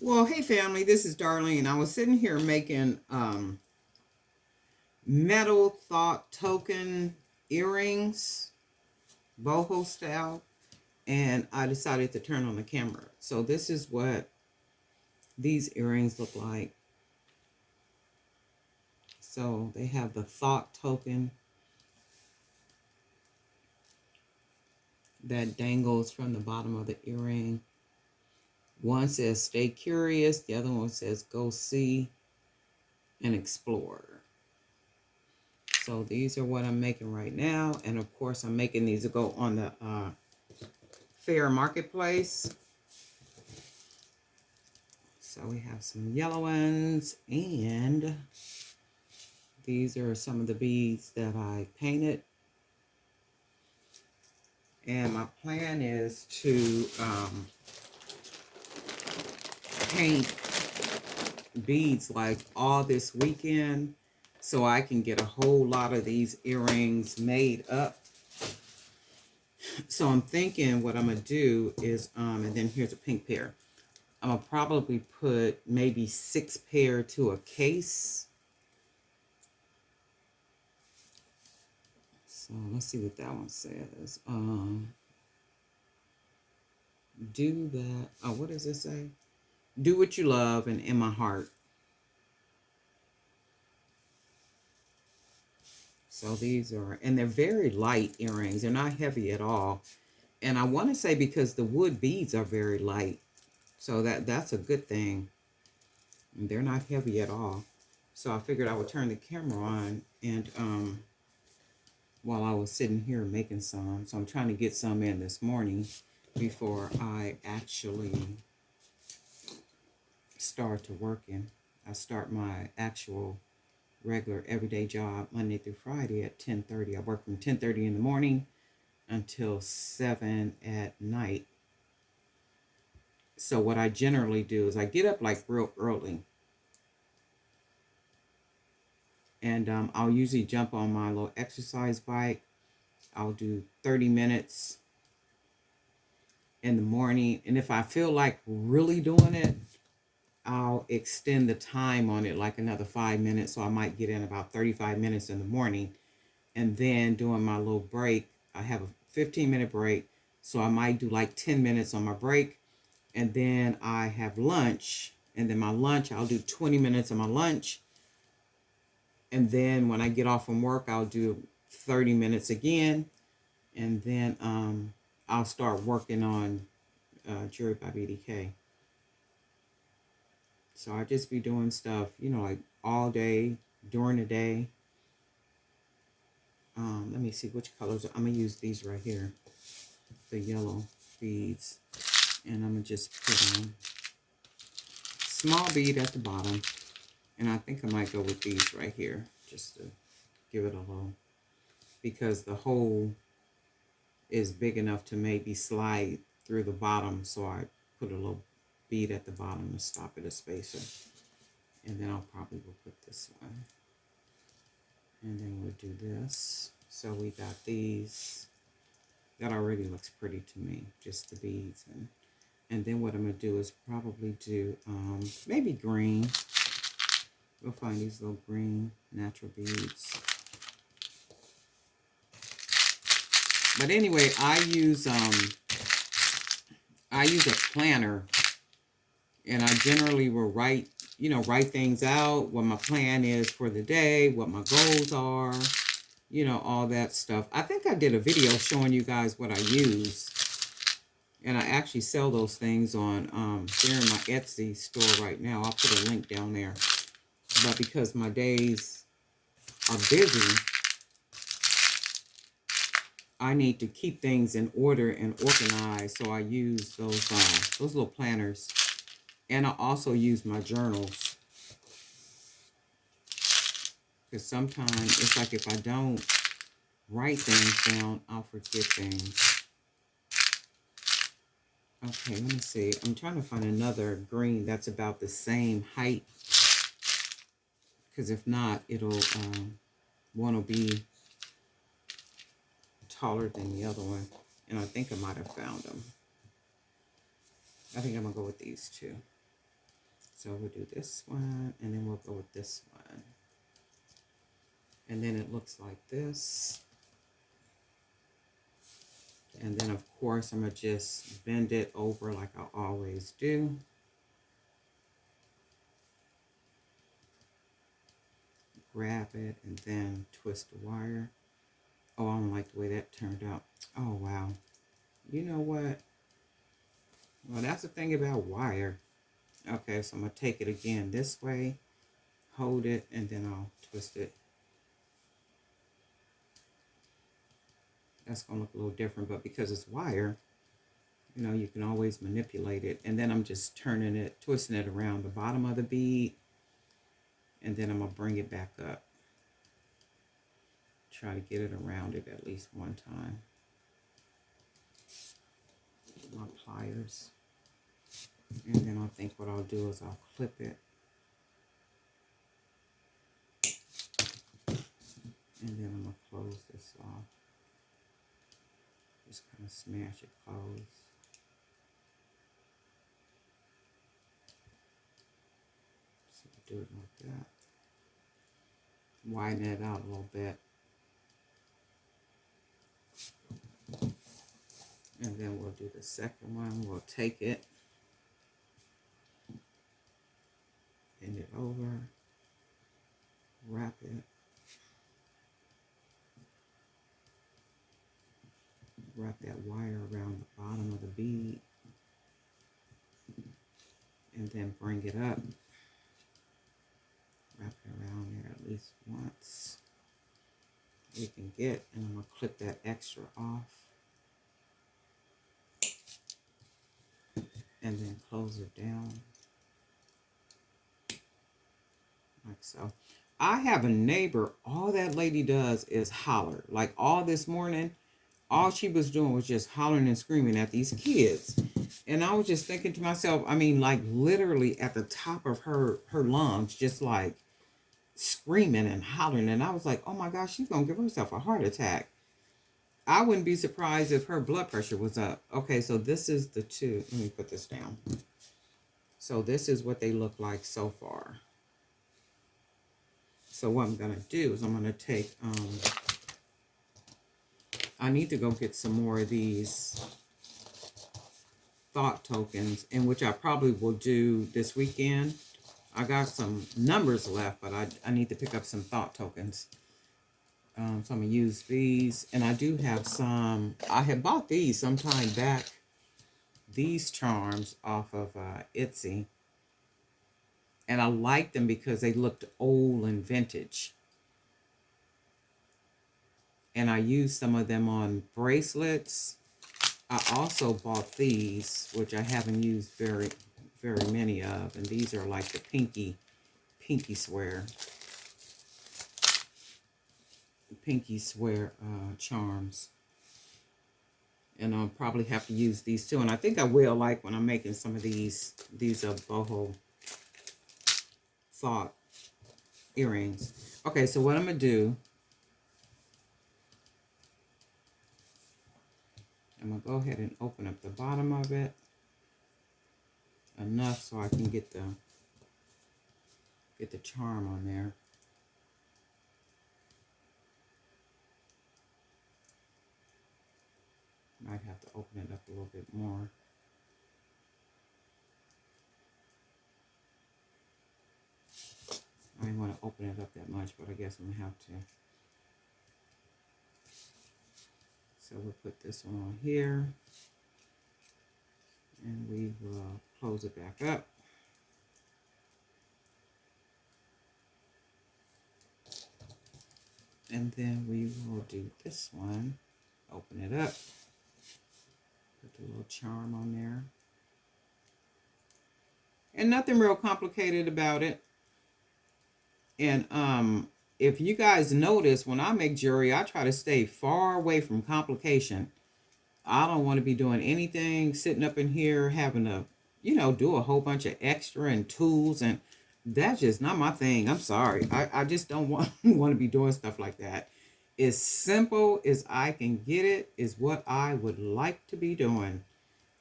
Well, hey family, this is Darlene. I was sitting here making metal thought token earrings, boho style, and I decided to turn on the camera. So this is what these earrings look like. So they have the thought token that dangles from the bottom of the earring. One says stay curious, the other one says go see and explore. So these are what I'm making right now. And of course, I'm making these to go on the fair marketplace. So we have some yellow ones, and these are some of the beads that I painted. And my plan is to paint beads like all this weekend so I can get a whole lot of these earrings made up. So I'm thinking what I'm gonna do is and then here's a pink pair. I'm gonna probably put maybe 6 pair to a case. So let's see what that one says. Do that. Oh, what does it say? Do what you love and in my heart. So these are, and they're very light earrings. They're not heavy at all. And I want to say because the wood beads are very light. So that's a good thing. And they're not heavy at all. So I figured I would turn the camera on and while I was sitting here making some. So I'm trying to get some in this morning before I actually start to working. I start my actual regular everyday job Monday through Friday at 10:30. I work from 10:30 in the morning until 7 at night. So what I generally do is I get up like real early, and I'll usually jump on my little exercise bike. I'll do 30 minutes in the morning, and if I feel like really doing it, I'll extend the time on it like another 5 minutes. So I might get in about 35 minutes in the morning. And then during my little break, I have a 15-minute break. So I might do like 10 minutes on my break. And then I have lunch. And then my lunch, I'll do 20 minutes of my lunch. And then when I get off from work, I'll do 30 minutes again. And then I'll start working on Jewelry by BDK. So I just be doing stuff, like all day, during the day. Let me see which colors. I'm going to use these right here. The yellow beads. And I'm going to just put on small bead at the bottom. And I think I might go with these right here. Just to give it a little. Because the hole is big enough to maybe slide through the bottom. So I put a little bead at the bottom to stop it, a spacer. And then I'll probably will put this one. And then we'll do this. So we got these. That already looks pretty to me, just the beads. And then what I'm going to do is probably do maybe green. We'll find these little green natural beads. But anyway, I use a planner, and I generally will write things out, what my plan is for the day, what my goals are, all that stuff. I think I did a video showing you guys what I use. And I actually sell those things on, they're in my Etsy store right now. I'll put a link down there. But because my days are busy, I need to keep things in order and organized. So I use those little planners. And I also use my journals. Because sometimes it's like if I don't write things down, I'll forget things. Okay, let me see. I'm trying to find another green that's about the same height. Because if not, it'll, one will be taller than the other one. And I think I might have found them. I think I'm going to go with these two. So we'll do this one, and then we'll go with this one. And then it looks like this. And then, of course, I'm going to just bend it over like I always do. Grab it and then twist the wire. Oh, I don't like the way that turned out. Oh, wow. You know what? Well, that's the thing about wire. Okay, so I'm going to take it again this way, hold it, and then I'll twist it. That's going to look a little different, but because it's wire, you know, you can always manipulate it. And then I'm just turning it, twisting it around the bottom of the bead, and then I'm going to bring it back up. Try to get it around it at least one time. My pliers. And then I think what I'll do is I'll clip it. And then I'm going to close this off. Just kind of smash it closed. So do it like that. Widen it out a little bit. And then we'll do the second one. We'll take it, bend it over, wrap it, wrap that wire around the bottom of the bead, and then bring it up, wrap it around there at least once you can get, and I'm going to clip that extra off. And then close it down like so. I have a neighbor, all that lady does is holler. Like all this morning, all she was doing was just hollering and screaming at these kids. And I was just thinking to myself, I mean, like literally at the top of her lungs, just like screaming and hollering. And I was like, oh my gosh, she's going to give herself a heart attack. I wouldn't be surprised if her blood pressure was up. Okay, so this is the two. Let me put this down. So this is what they look like so far. So what I'm going to do is I'm going to take, I need to go get some more of these thought tokens, in which I probably will do this weekend. I got some numbers left, but I need to pick up some thought tokens. So I'm going to use these. And I do have some. I had bought these some time back. These charms off of Etsy. And I liked them because they looked old and vintage. And I used some of them on bracelets. I also bought these, which I haven't used very many of. And these are like the pinky swear. Pinky swear charms, and I'll probably have to use these too, and I think I will, like when I'm making some of these are boho thought earrings. Okay, so what I'm gonna do, I'm gonna go ahead and open up the bottom of it enough so I can get the charm on there. Might have to open it up a little bit more. I didn't want to open it up that much, but I guess I'm going to have to. So we'll put this one on here. And we will close it back up. And then we will do this one. Open it up. Put the little charm on there. And nothing real complicated about it. And if you guys notice, when I make jewelry, I try to stay far away from complication. I don't want to be doing anything, sitting up in here, having to, you know, do a whole bunch of extra and tools. And that's just not my thing. I'm sorry. I just don't want to be doing stuff like that. As simple as I can get it is what I would like to be doing.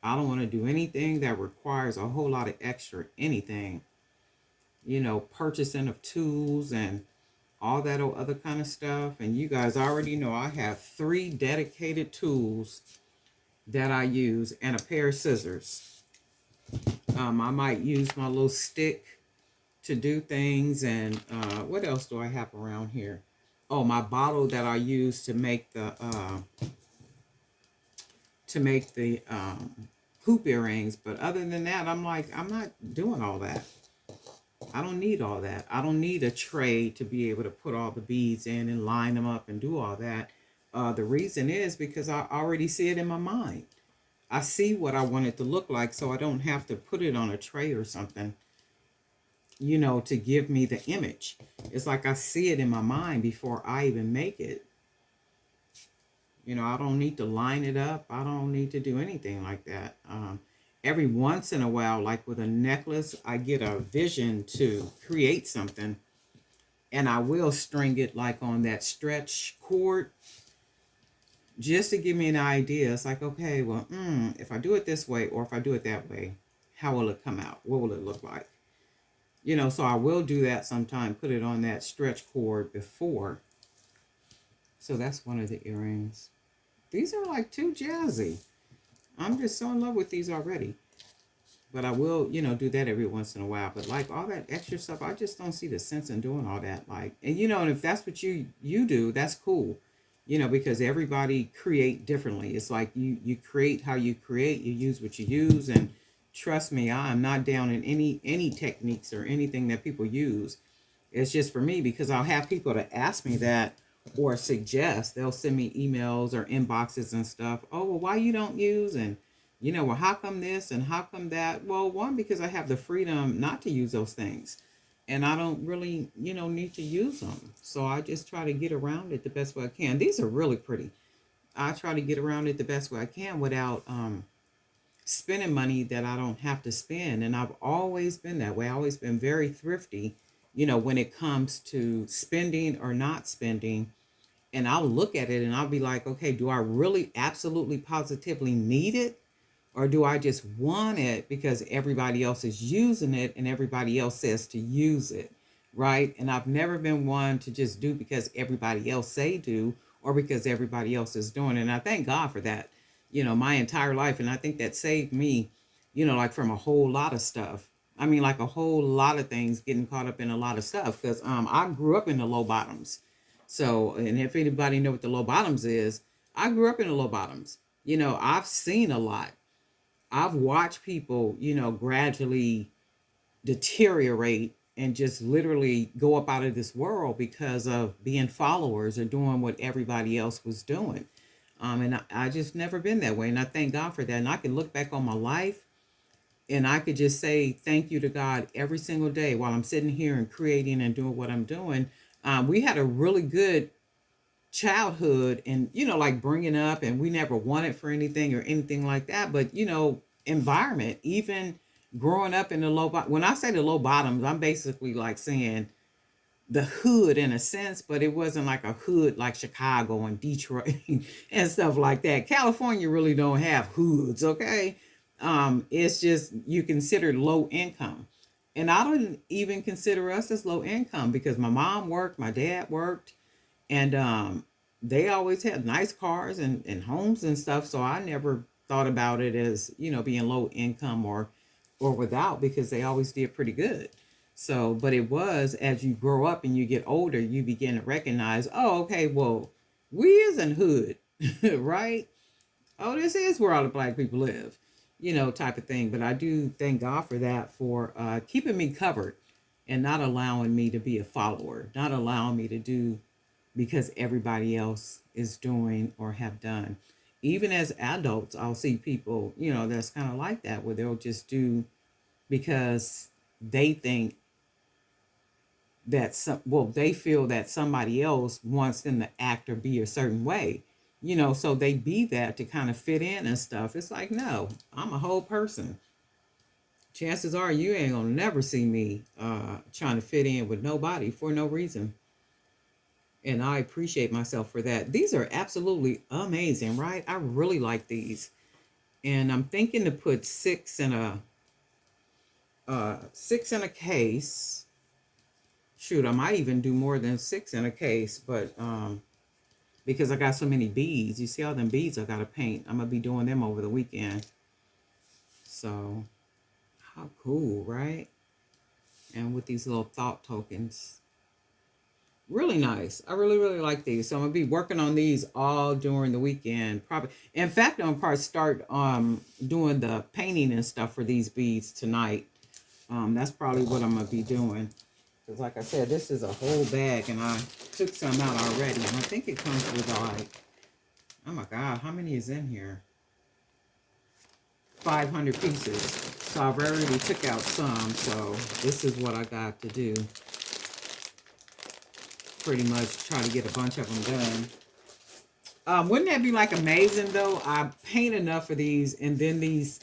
I don't want to do anything that requires a whole lot of extra anything. you know, purchasing of tools and all that other kind of stuff. And you guys already know I have 3 dedicated tools that I use and a pair of scissors. I might use my little stick to do things. And what else do I have around here? Oh, my bottle that I use to make the hoop earrings. But other than that, I'm like, I'm not doing all that. I don't need all that. I don't need a tray to be able to put all the beads in and line them up and do all that. The reason is because I already see it in my mind. I see what I want it to look like, so I don't have to put it on a tray or something, you know, to give me the image. It's like I see it in my mind before I even make it. You know, I don't need to line it up. I don't need to do anything like that. Every once in a while, like with a necklace, I get a vision to create something, and I will string it like on that stretch cord just to give me an idea. It's like, okay, well, if I do it this way or if I do it that way, how will it come out? What will it look like? You know, so I will do that sometime, put it on that stretch cord before. So that's one of the earrings. These are like too jazzy. I'm just so in love with these already. But I will, you know, do that every once in a while. But like all that extra stuff, I just don't see the sense in doing all that. Like, and you know, and if that's what you do, that's cool. You know, because everybody create differently. It's like you create how you create, you use what you use, and trust me, I am not down in any techniques or anything that people use. It's just for me because I'll have people to ask me that or suggest. They'll send me emails or inboxes and stuff. Oh, well, why you don't use? And, you know, well, how come this and how come that? Well, one, because I have the freedom not to use those things. And I don't really, you know, need to use them. So I just try to get around it the best way I can. These are really pretty. I try to get around it the best way I can without spending money that I don't have to spend. And I've always been that way. I've always been very thrifty, you know, when it comes to spending or not spending. And I'll look at it and I'll be like, okay, do I really absolutely positively need it? Or do I just want it because everybody else is using it and everybody else says to use it, right? And I've never been one to just do because everybody else say do or because everybody else is doing it. And I thank God for that, you know, my entire life. And I think that saved me, you know, like from a whole lot of stuff. I mean, like a whole lot of things, getting caught up in a lot of stuff because I grew up in the low bottoms. So, and if anybody know what the low bottoms is, I grew up in the low bottoms. You know, I've seen a lot. I've watched people, you know, gradually deteriorate and just literally go up out of this world because of being followers or doing what everybody else was doing. And I just never been that way. And I thank God for that. And I can look back on my life and I could just say thank you to God every single day while I'm sitting here and creating and doing what I'm doing. We had a really good childhood and, you know, like bringing up, and we never wanted for anything or anything like that. But, you know, environment, even growing up in the when I say the low bottoms, I'm basically like saying the hood in a sense, but it wasn't like a hood like Chicago and Detroit and stuff like that. California really don't have hoods, okay? It's just you consider low income. And I don't even consider us as low income because my mom worked, my dad worked, and they always had nice cars and homes and stuff. So I never thought about it as, you know, being low income or without because they always did pretty good. So, but it was as you grow up and you get older, you begin to recognize, oh, okay, well, we isn't hood, right? Oh, this is where all the black people live, you know, type of thing. But I do thank God for that, for keeping me covered and not allowing me to be a follower, not allowing me to do because everybody else is doing or have done. Even as adults, I'll see people, you know, that's kind of like that, where they'll just do because they think that they feel that somebody else wants them to act or be a certain way, you know, so they be that to kind of fit in and stuff. It's like, no, I'm a whole person. Chances are you ain't gonna never see me trying to fit in with nobody for no reason. And I appreciate myself for that. These are absolutely amazing, right? I really like these. And I'm thinking to put six in a case. shoot, I might even do more than 6 in a case, but because I got so many beads. You see all them beads I gotta paint. I'm gonna be doing them over the weekend. So how cool, right? And with these little thought tokens. Really nice. I really, really like these. So I'm gonna be working on these all during the weekend. Probably, in fact, I'm gonna probably start doing the painting and stuff for these beads tonight. That's probably what I'm gonna be doing. Because like I said, this is a whole bag, and I took some out already. And I think it comes with like, oh my God, how many is in here? 500 pieces. So I've already took out some. So this is what I got to do. Pretty much try to get a bunch of them done. Wouldn't that be like amazing though? I paint enough of these, and then these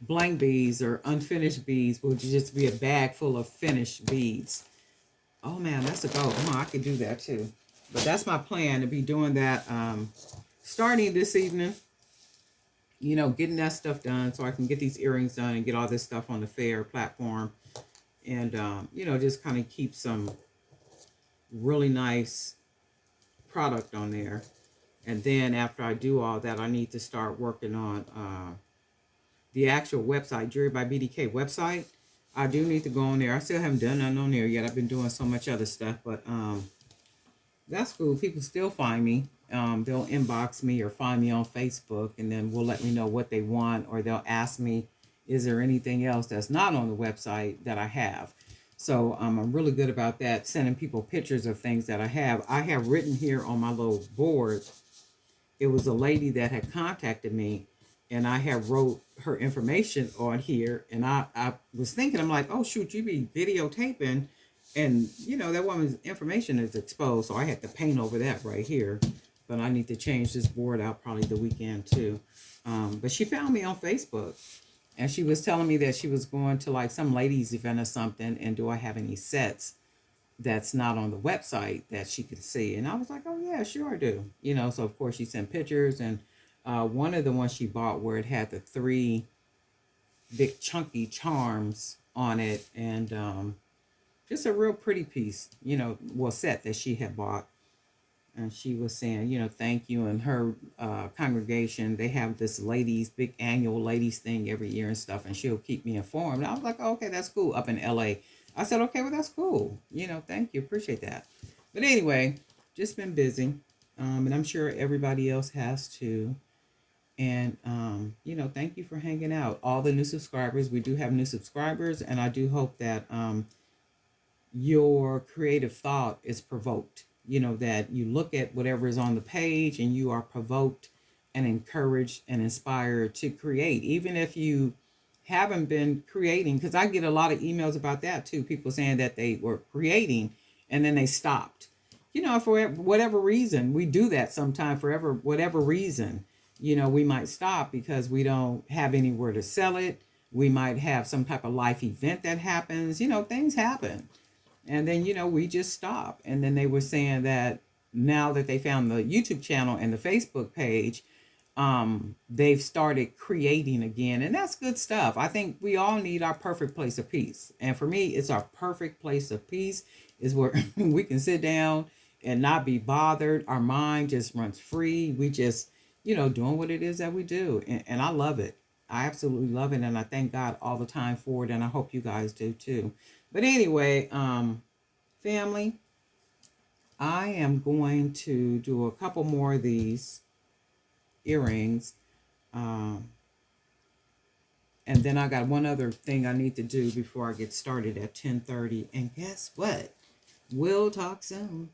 blank beads or unfinished beads will just be a bag full of finished beads. Oh man, that's a go. Oh, I could do that too. But that's my plan, to be doing that starting this evening. You know, getting that stuff done so I can get these earrings done and get all this stuff on the fair platform. And, you know, just kind of keep some really nice product on there. And then after I do all that, I need to start working on the actual website, Jewelry by BDK website. I do need to go on there. I still haven't done nothing on there yet. I've been doing so much other stuff, but that's cool. People still find me. They'll inbox me or find me on Facebook, and then will let me know what they want, or they'll ask me, is there anything else that's not on the website that I have? So I'm really good about that, sending people pictures of things that I have. I have written here on my little board. It was a lady that had contacted me, and I have wrote her information on here. And I was thinking, I'm like, oh shoot, you be videotaping, and you know that woman's information is exposed. So I had to paint over that right here. But I need to change this board out probably the weekend too. But she found me on Facebook, and she was telling me that she was going to like some ladies event or something, and do I have any sets that's not on the website that she could see? And I was like, oh yeah, sure I do. You know, so of course she sent pictures, and one of the ones she bought where it had the 3 big chunky charms on it, and just a real pretty piece, you know, well, set that she had bought. And she was saying, you know, thank you. And her congregation, they have this big annual ladies thing every year and stuff, and she'll keep me informed. And I was like, oh, okay, that's cool, up in LA. I said, okay, well, that's cool. You know, thank you, appreciate that. But anyway, just been busy. And I'm sure everybody else has too. And, you know, thank you for hanging out. All the new subscribers, we do have new subscribers, and I do hope that your creative thought is provoked. You know, that you look at whatever is on the page and you are provoked and encouraged and inspired to create, even if you haven't been creating. Because I get a lot of emails about that too. People saying that they were creating and then they stopped. You know, for whatever reason, we do that sometimes. For whatever reason, you know, we might stop because we don't have anywhere to sell it. We might have some type of life event that happens. You know, things happen. And then, you know, we just stop. And then they were saying that now that they found the YouTube channel and the Facebook page, they've started creating again. And that's good stuff. I think we all need our perfect place of peace. And for me, it's our perfect place of peace is where we can sit down and not be bothered. Our mind just runs free. We just, you know, doing what it is that we do. And I love it. I absolutely love it. And I thank God all the time for it. And I hope you guys do too. But anyway, family, I am going to do a couple more of these earrings. And then I got one other thing I need to do before I get started at 10:30. And guess what? We'll talk soon.